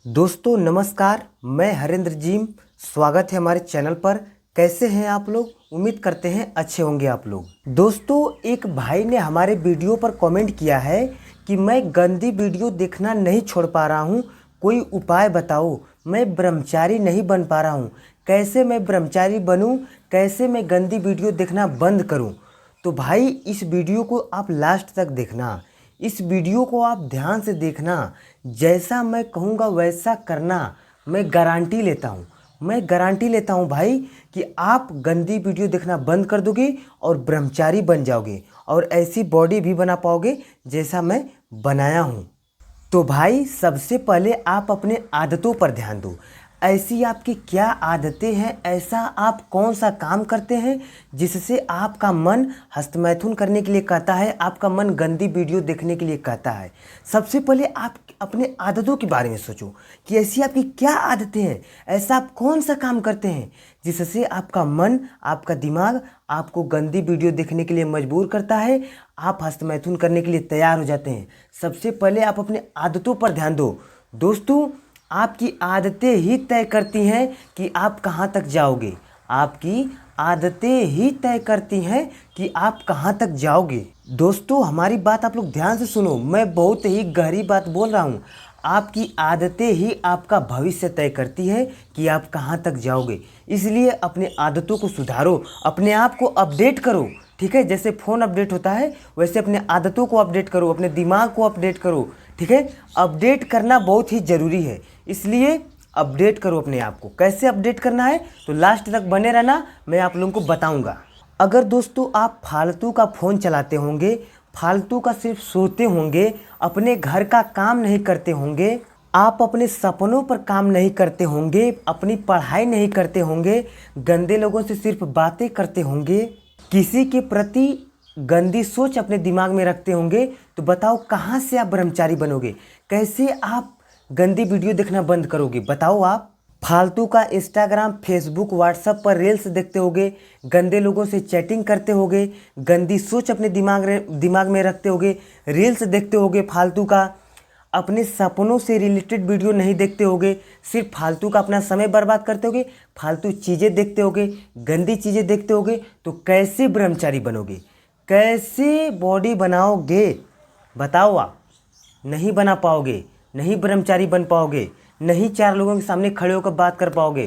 दोस्तों नमस्कार, मैं हरेंद्र जी। स्वागत है हमारे चैनल पर। कैसे हैं आप लोग? उम्मीद करते हैं अच्छे होंगे आप लोग। दोस्तों, एक भाई ने हमारे वीडियो पर कमेंट किया है कि मैं गंदी वीडियो देखना नहीं छोड़ पा रहा हूं, कोई उपाय बताओ। मैं ब्रह्मचारी नहीं बन पा रहा हूं। कैसे मैं ब्रह्मचारी बनूं? कैसे मैं गंदी वीडियो देखना बंद करूं? तो भाई, इस वीडियो को आप लास्ट तक देखना। इस वीडियो को आप ध्यान से देखना। जैसा मैं कहूँगा वैसा करना। मैं गारंटी लेता हूँ, भाई कि आप गंदी वीडियो देखना बंद कर दोगे और ब्रह्मचारी बन जाओगे और ऐसी बॉडी भी बना पाओगे जैसा मैं बनाया हूँ। तो भाई, सबसे पहले आप अपने आदतों पर ध्यान दो। ऐसी आपकी क्या आदतें हैं? ऐसा आप कौन सा काम करते हैं जिससे आपका मन हस्तमैथुन करने के लिए कहता है, आपका मन गंदी वीडियो देखने के लिए कहता है? सबसे पहले आप अपने आदतों के बारे में सोचो कि ऐसी आपकी क्या आदतें हैं। ऐसा आप कौन सा काम करते हैं जिससे आपका मन, आपका दिमाग आपको गंदी वीडियो देखने के लिए मजबूर करता है, आप हस्तमैथुन करने के लिए तैयार हो जाते हैं। सबसे पहले आप अपने आदतों पर ध्यान दो। दोस्तों, आपकी आदतें ही तय करती हैं कि आप कहाँ तक जाओगे। आपकी आदतें ही तय करती हैं कि आप कहाँ तक जाओगे। दोस्तों, हमारी बात आप लोग ध्यान से सुनो। मैं बहुत ही गहरी बात बोल रहा हूँ। आपकी आदतें ही आपका भविष्य तय करती है कि आप कहाँ तक जाओगे। इसलिए अपने आदतों को सुधारो, अपने आप को अपडेट करो। ठीक है, जैसे फ़ोन अपडेट होता है वैसे अपने आदतों को अपडेट करो, अपने दिमाग को अपडेट करो। ठीक है, अपडेट करना बहुत ही ज़रूरी है। इसलिए अपडेट करो अपने आप को। कैसे अपडेट करना है तो लास्ट तक बने रहना, मैं आप लोगों को बताऊंगा। अगर दोस्तों आप फालतू का फ़ोन चलाते होंगे, फालतू का सिर्फ सोते होंगे, अपने घर का काम नहीं करते होंगे, आप अपने सपनों पर काम नहीं करते होंगे, अपनी पढ़ाई नहीं करते होंगे, गंदे लोगों से सिर्फ बातें करते होंगे, किसी के प्रति गंदी सोच अपने दिमाग में रखते होंगे, तो बताओ कहाँ से आप ब्रह्मचारी बनोगे? कैसे आप गंदी वीडियो देखना बंद करोगे? बताओ। आप फालतू का इंस्टाग्राम, फेसबुक, व्हाट्सएप पर रील्स देखते होगे, गंदे लोगों से चैटिंग करते होगे, गंदी सोच अपने दिमाग में रखते होगे, रील्स देखते होगे फालतू का, अपने सपनों से रिलेटेड वीडियो नहीं देखते होगे, सिर्फ फालतू का अपना समय बर्बाद करते होगे, फालतू चीज़ें देखते होगे, गंदी चीज़ें देखते होगे, तो कैसे ब्रह्मचारी बनोगे? कैसे बॉडी बनाओगे? बताओ। आप नहीं बना पाओगे, नहीं ब्रह्मचारी बन पाओगे, नहीं चार लोगों के सामने खड़े होकर बात कर पाओगे।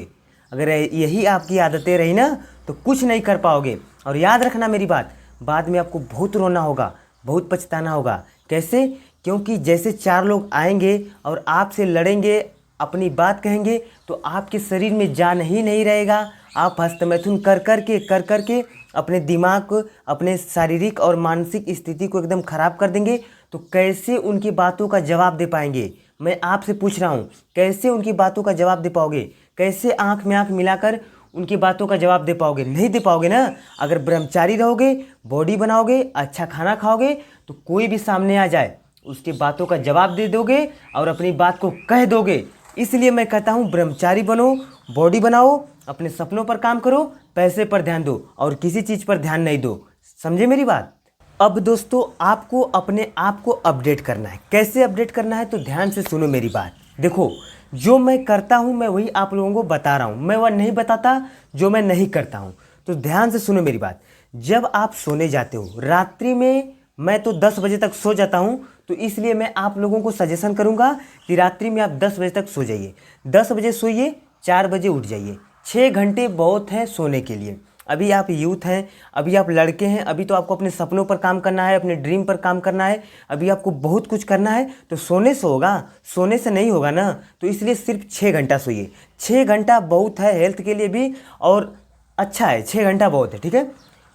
अगर यही आपकी आदतें रही ना तो कुछ नहीं कर पाओगे। और याद रखना मेरी बात, बाद में आपको बहुत रोना होगा, बहुत पछताना होगा। कैसे? क्योंकि जैसे चार लोग आएंगे और आपसे लड़ेंगे, अपनी बात कहेंगे, तो आपके शरीर में जान ही नहीं रहेगा। आप हस्तमैथुन कर कर के अपने दिमाग को, अपने शारीरिक और मानसिक स्थिति को एकदम ख़राब कर देंगे। तो कैसे उनकी बातों का जवाब दे पाएंगे? मैं आपसे पूछ रहा हूँ, कैसे उनकी बातों का जवाब दे पाओगे? कैसे आंख में आंख मिलाकर उनकी बातों का जवाब दे पाओगे? नहीं दे पाओगे ना। अगर ब्रह्मचारी रहोगे, बॉडी बनाओगे, अच्छा खाना खाओगे, तो कोई भी सामने आ जाए उसकी बातों का जवाब दे दोगे और अपनी बात को कह दोगे। इसलिए मैं कहता हूँ ब्रह्मचारी बनो, बॉडी बनाओ, अपने सपनों पर काम करो, पैसे पर ध्यान दो और किसी चीज़ पर ध्यान नहीं दो। समझे मेरी बात? अब दोस्तों, आपको अपने आप को अपडेट करना है। कैसे अपडेट करना है तो ध्यान से सुनो मेरी बात। देखो, जो मैं करता हूँ मैं वही आप लोगों को बता रहा हूँ, मैं वह नहीं बताता जो मैं नहीं करता हूँ। तो ध्यान से सुनो मेरी बात। जब आप सोने जाते हो रात्रि में, मैं तो 10 बजे तक सो जाता हूँ, तो इसलिए मैं आप लोगों को सजेशन करूँगा कि रात्रि में आप 10 बजे तक सो जाइए। 10 बजे सोइए, 4 बजे उठ जाइए। 6 घंटे बहुत हैं सोने के लिए। अभी आप यूथ हैं, अभी आप लड़के हैं, अभी तो आपको अपने सपनों पर काम करना है, अपने ड्रीम पर काम करना है, अभी आपको बहुत कुछ करना है। तो सोने से होगा, सोने से नहीं होगा ना। तो इसलिए सिर्फ 6 घंटा सोइए। 6 घंटा बहुत है हेल्थ के लिए भी, और अच्छा है, 6 घंटा बहुत है। ठीक है,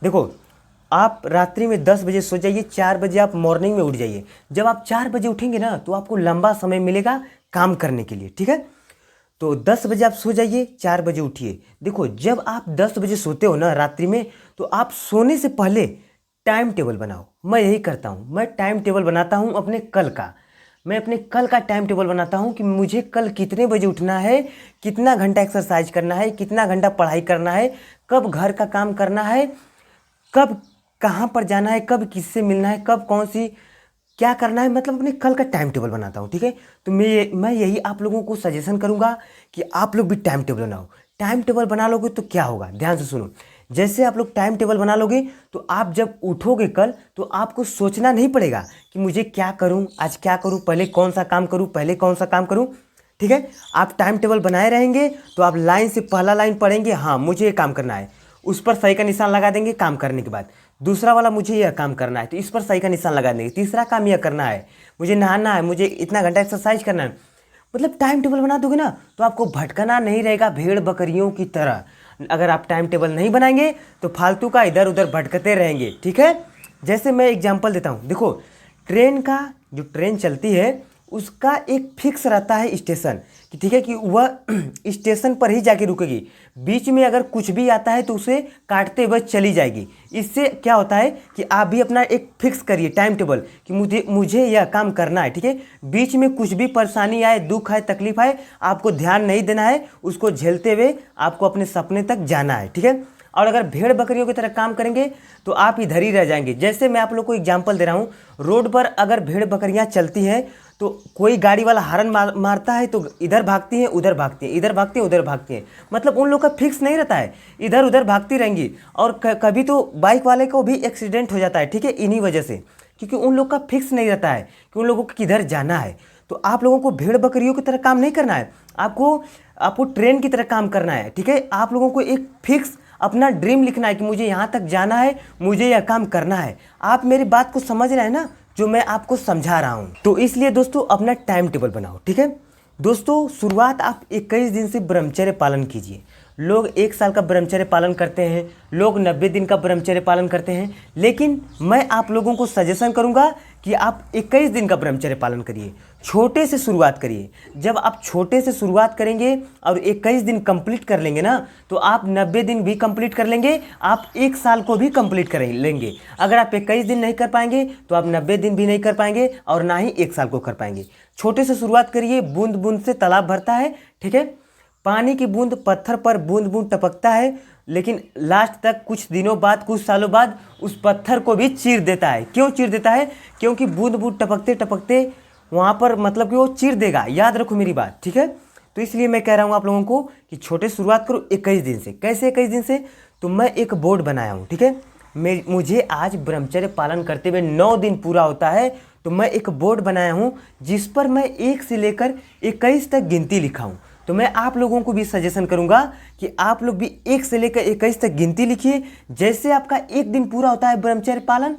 देखो, आप रात्रि में 10 बजे सो जाइए, 4 बजे आप मॉर्निंग में उठ जाइए। जब आप 4 बजे उठेंगे ना तो आपको लंबा समय मिलेगा काम करने के लिए। ठीक है, तो 10 बजे आप सो जाइए, 4 बजे उठिए। देखो, जब आप 10 बजे सोते हो ना रात्रि में, तो आप सोने से पहले टाइम टेबल बनाओ। मैं यही करता हूँ, मैं टाइम टेबल बनाता हूँ अपने कल का। मैं अपने कल का टाइम टेबल बनाता हूँ कि मुझे कल कितने बजे उठना है, कितना घंटा एक्सरसाइज करना है, कितना घंटा पढ़ाई करना है, कब घर का काम करना है, कब कहाँ पर जाना है, कब किससे मिलना है, कब कौन सी क्या करना है, मतलब अपने कल का टाइम टेबल बनाता हूँ। ठीक है, तो मैं यही आप लोगों को सजेशन करूँगा कि आप लोग भी टाइम टेबल बनाओ। टाइम टेबल बना लोगे तो क्या होगा, ध्यान से सुनो। जैसे आप लोग टाइम टेबल बना लोगे तो आप जब उठोगे कल तो आपको सोचना नहीं पड़ेगा कि मुझे क्या करूँ, आज क्या करूँ, पहले कौन सा काम करूँ, पहले कौन सा काम करूँ। ठीक है, आप टाइम टेबल बनाए रहेंगे तो आप लाइन से पहला लाइन पढ़ेंगे, हाँ मुझे ये काम करना है, उस पर सही का निशान लगा देंगे काम करने के बाद। दूसरा वाला मुझे यह काम करना है तो इस पर सही का निशान लगा देंगे। तीसरा काम यह करना है, मुझे नहाना है, मुझे इतना घंटा एक्सरसाइज करना है। मतलब टाइम टेबल बना दोगे ना तो आपको भटकना नहीं रहेगा भेड़ बकरियों की तरह। अगर आप टाइम टेबल नहीं बनाएंगे तो फालतू का इधर उधर भटकते रहेंगे। ठीक है, जैसे मैं एग्जांपल देता हूँ, देखो ट्रेन का जो ट्रेन चलती है उसका एक फिक्स रहता है स्टेशन कि ठीक है कि वह स्टेशन पर ही जाके रुकेगी। बीच में अगर कुछ भी आता है तो उसे काटते हुए चली जाएगी। इससे क्या होता है कि आप भी अपना एक फिक्स करिए टाइम टेबल कि मुझे यह काम करना है। ठीक है, बीच में कुछ भी परेशानी आए, दुख आए, तकलीफ आए, आपको ध्यान नहीं देना है, उसको झेलते हुए आपको अपने सपने तक जाना है। ठीक है, और अगर भेड़ बकरियों की तरह काम करेंगे तो आप इधर ही रह जाएंगे। जैसे मैं आप लोग को एग्जांपल दे रहा हूँ, रोड पर अगर भेड़ बकरियाँ चलती हैं तो कोई गाड़ी वाला हॉर्न मारता है तो इधर भागती हैं, उधर भागती हैं, इधर भागती हैं, उधर भागती हैं। मतलब उन लोग का फिक्स नहीं रहता है, इधर उधर भागती रहेंगी। और कभी तो बाइक वाले को भी एक्सीडेंट हो जाता है। ठीक है, इन्हीं वजह से, क्योंकि उन लोग का फिक्स नहीं रहता है कि उन लोगों को किधर जाना है। तो आप लोगों को भेड़ बकरियों की तरह काम नहीं करना है, आपको ट्रेन की तरह काम करना है। ठीक है, आप लोगों को एक फिक्स अपना ड्रीम लिखना है कि मुझे यहाँ तक जाना है, मुझे यह काम करना है। आप मेरी बात को समझ रहे हैं ना, जो मैं आपको समझा रहा हूँ। तो इसलिए दोस्तों अपना टाइम टेबल बनाओ। ठीक है दोस्तों, शुरुआत आप 21 दिन से ब्रह्मचर्य पालन कीजिए। लोग 1 साल का ब्रह्मचर्य पालन करते हैं, लोग 90 दिन का ब्रह्मचर्य पालन करते हैं, लेकिन मैं आप लोगों को सजेशन करूंगा कि आप 21 दिन का ब्रह्मचर्य पालन करिए। छोटे से शुरुआत करिए। जब आप छोटे से शुरुआत करेंगे और 21 दिन कंप्लीट कर लेंगे ना तो आप 90 दिन भी कंप्लीट कर लेंगे, आप 1 साल को भी कंप्लीट कर लेंगे। अगर आप 21 दिन नहीं कर पाएंगे तो आप 90 दिन भी नहीं कर पाएंगे और ना ही 1 साल को कर पाएंगे। छोटे से शुरुआत करिए, बूंद बूंद से तालाब भरता है। ठीक है, पानी की बूंद पत्थर पर बूंद बूंद टपकता है, लेकिन लास्ट तक कुछ दिनों बाद, कुछ सालों बाद उस पत्थर को भी चीर देता है। क्यों चीर देता है? क्योंकि बूंद बूंद टपकते टपकते वहाँ पर मतलब कि वो चीर देगा। याद रखो मेरी बात। ठीक है, तो इसलिए मैं कह रहा हूँ आप लोगों को कि छोटे शुरुआत करो 21 दिन से। कैसे 21 दिन से? तो मैं एक बोर्ड बनाया हूँ। ठीक है, मुझे आज ब्रह्मचर्य पालन करते हुए 9 दिन पूरा होता है, तो मैं एक बोर्ड बनाया हूँ जिस पर मैं 1 से लेकर 21 तक गिनती लिखा हूँ। तो मैं आप लोगों को भी सजेशन करूंगा कि आप लोग भी 1 से लेकर 21 तक गिनती लिखिए। जैसे आपका 1 दिन पूरा होता है ब्रह्मचर्य पालन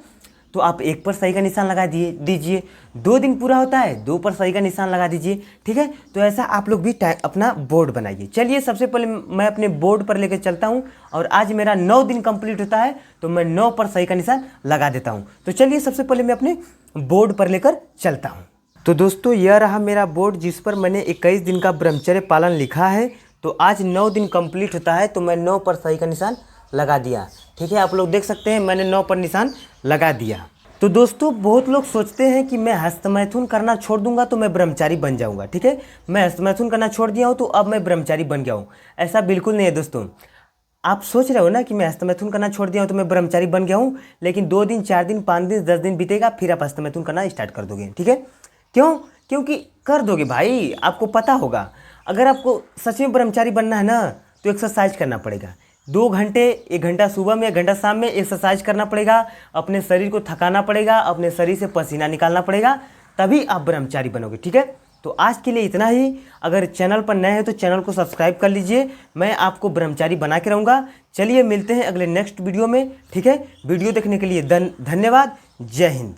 तो आप 1 पर सही का निशान लगा दीजिए। 2 दिन पूरा होता है 2 पर सही का निशान लगा दीजिए। ठीक है, तो ऐसा आप लोग भी अपना बोर्ड बनाइए। चलिए सबसे पहले मैं अपने बोर्ड पर लेकर चलता हूँ और आज मेरा 9 दिन कंप्लीट होता है तो मैं 9 पर सही का निशान लगा देता हूँ। तो चलिए सबसे पहले मैं अपने बोर्ड पर लेकर चलता हूँ। तो दोस्तों यह रहा मेरा बोर्ड जिस पर मैंने 21 दिन का ब्रह्मचर्य पालन लिखा है। तो आज 9 दिन कंप्लीट होता है तो मैं 9 पर सही का निशान लगा दिया। ठीक है, आप लोग देख सकते हैं मैंने 9 पर निशान लगा दिया। तो दोस्तों बहुत लोग सोचते हैं कि मैं हस्तमैथुन करना छोड़ दूंगा तो मैं ब्रह्मचारी बन जाऊंगा। ठीक है, मैं हस्तमैथुन करना छोड़ दिया हूँ तो अब मैं ब्रह्मचारी बन गया हूँ। ऐसा बिल्कुल नहीं है दोस्तों। आप सोच रहे हो ना कि मैं हस्तमैथुन करना छोड़ दिया हूँ तो मैं ब्रह्मचारी बन गया हूँ, लेकिन 2 दिन 4 दिन 5 दिन 10 दिन बीतेगा फिर आप हस्तमैथुन करना स्टार्ट कर दोगे। ठीक है, क्यों? क्योंकि कर दोगे भाई, आपको पता होगा। अगर आपको सच में ब्रह्मचारी बनना है ना तो एक्सरसाइज करना पड़ेगा। 2 घंटे, 1 घंटा सुबह में 1 घंटा शाम में एक्सरसाइज करना पड़ेगा, अपने शरीर को थकाना पड़ेगा, अपने शरीर से पसीना निकालना पड़ेगा, तभी आप ब्रह्मचारी बनोगे। ठीक है, तो आज के लिए इतना ही। अगर चैनल पर नए हैं तो चैनल को सब्सक्राइब कर लीजिए, मैं आपको ब्रह्मचारी बना के रहूँगा। चलिए मिलते हैं अगले नेक्स्ट वीडियो में। ठीक है, वीडियो देखने के लिए धन्यवाद। जय हिंद।